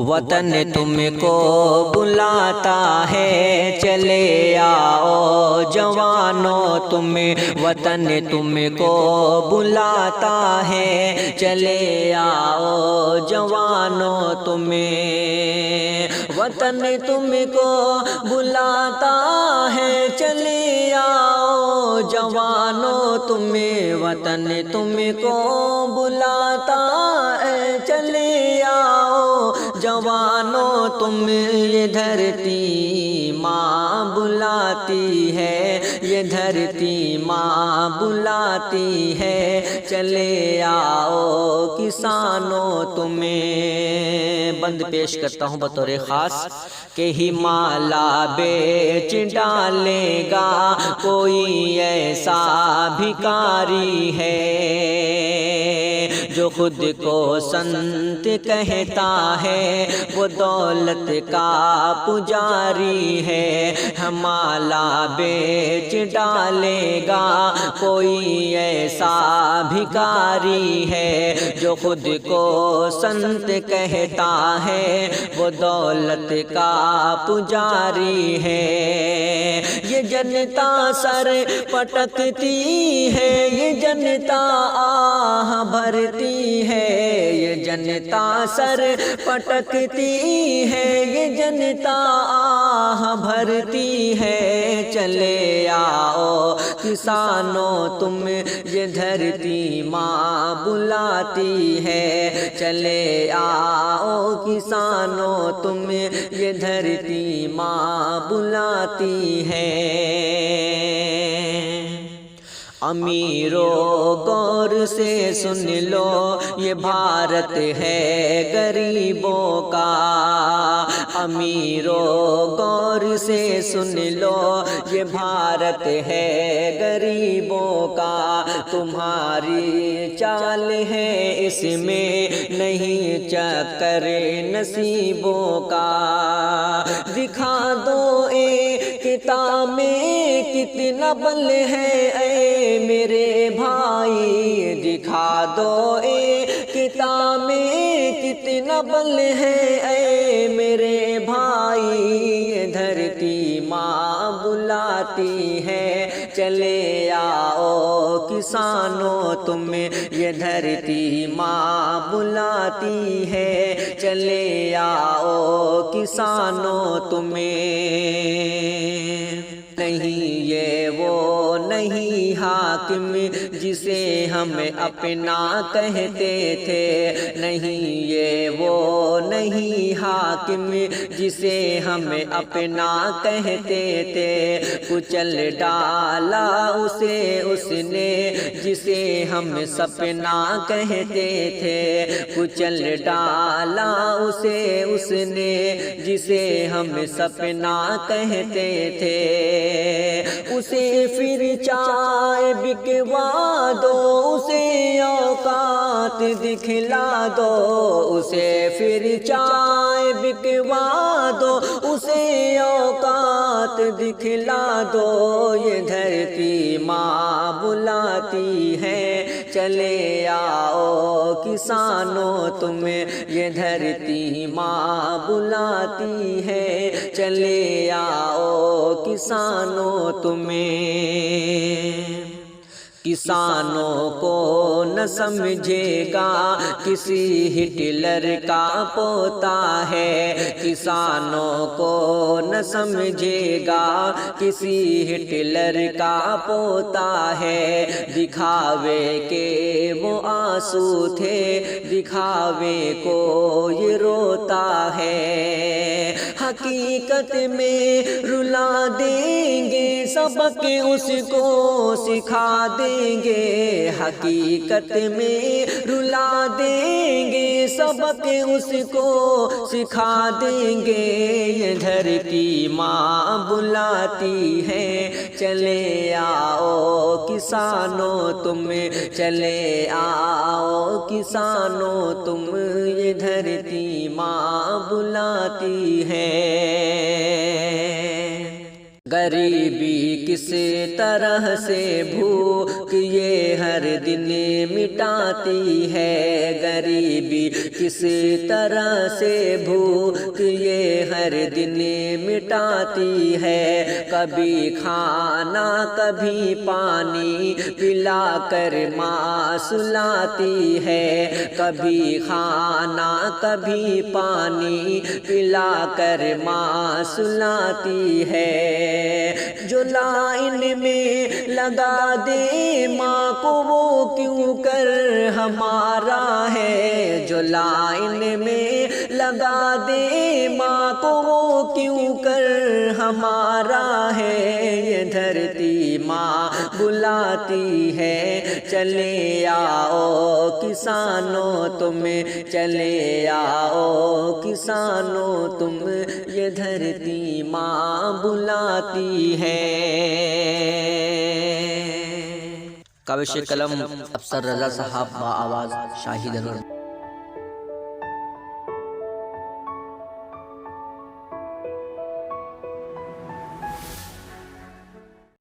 وطن تم کو بلاتا ہے، چلے آؤ جوانوں تم، وطن تم کو بلاتا ہے، چلے آؤ جوانوں تم، وطن تم کو بلاتا ہے، چلے آؤ جوانوں تم، وطن تم کو بلاتا ہے، چلے آؤ جوانوں تم، یہ دھرتی ماں بلاتی ہے، یہ دھرتی ماں بلاتی ہے، چلے آؤ کسانوں تم۔ بند پیش کرتا ہوں بطور خاص کہ ہمالا بیچ ڈالے گا کوئی ایسا بھکاری ہے جو خود کو سنت کہتا ہے، وہ دولت کا پجاری ہے، ہمالا بیچ ڈالے گا کوئی ایسا بھکاری ہے جو خود کو سنت کہتا ہے، وہ دولت کا پجاری ہے۔ یہ جنتا سر پٹکتی ہے، یہ جنتا آہ بھرتی ہے، یہ جنتا سر پٹکتی ہے، یہ جنتا آہ بھرتی ہے، چلے آؤ کسانوں تم، یہ دھرتی ماں بلاتی ہے، چلے آؤ کسانوں تم، یہ دھرتی ماں بلاتی ہے۔ امیرو غور سے سن لو، یہ بھارت ہے غریبوں کا، امیرو غور سے سن لو، یہ بھارت ہے غریبوں کا، تمہاری چال ہے اس میں نہیں چکر نصیبوں کا، دکھا دو کتاب میں کتنا بل ہے اے میرے بھائی، دکھا دو کتاب میں کتنا بل ہے اے میرے بھائی، یہ دھرتی ماں بلاتی ہے، چلے آؤ کسانوں تم، یہ دھرتی ماں بلاتی ہے، چلے آؤ کسانوں تم۔ نہیں یہ وہ نہیں حاکم جسے ہم اپنا کہتے تھے، نہیں یہ وہ نہیں حاکم جسے ہم اپنا کہتے تھے، کچل ڈالا اسے اس نے جسے ہم سپنا کہتے تھے، کچل ڈالا اسے اس نے جسے ہم سپنا کہتے تھے، اسے پھر چائے بکوا دو، اسے اوقات دکھلا دو، اسے پھر چائے بکوا دو، اسے اوقات دکھلا دو، یہ دھرتی ماں بلاتی ہے، چلے آؤ کسانوں تم، یہ دھرتی ماں بلاتی ہے، چلے آؤ کسانوں تم۔ کسانوں کو نہ سمجھے گا کسی ہٹلر کا پوتا ہے، کسانوں کو نہ سمجھے گا کسی ہٹلر کا پوتا ہے، دکھاوے کے وہ آنسو تھے، دکھاوے کو یہ روتا ہے، حقیقت میں رلا دیں گے سبق اس کو سکھا دیں گے، حقیقت میں رلا دیں گے سبق باتیں اس کو سکھا دیں گے، یہ دھرتی ماں بلاتی ہے، چلے آؤ کسانوں تم، چلے آؤ کسانوں تم، یہ دھرتی ماں بلاتی ہے۔ غریبی کس طرح سے بھوک یہ ہر دن مٹاتی ہے، غریبی کس طرح سے بھوک یہ ہر دن مٹاتی ہے، کبھی کھانا کبھی پانی پلا کر ماں سلاتی ہے، کبھی کھانا کبھی پانی پلا کر ماں سلاتی ہے۔ جو لائن میں لگا دے ماں کو وہ کیوں کر ہمارا ہے، جو لائن میں لگا دے ماں کو وہ کیوں کر ہمارا ہے، یہ دھرتی ماں بلاتی ہے، چلے آؤ کسانوں تم، چلے آؤ کسانوں تم، یہ دھرتی ماں بلاتی ہے۔ کاوش قلم افسر رضا صاحب با آواز شاہد انور۔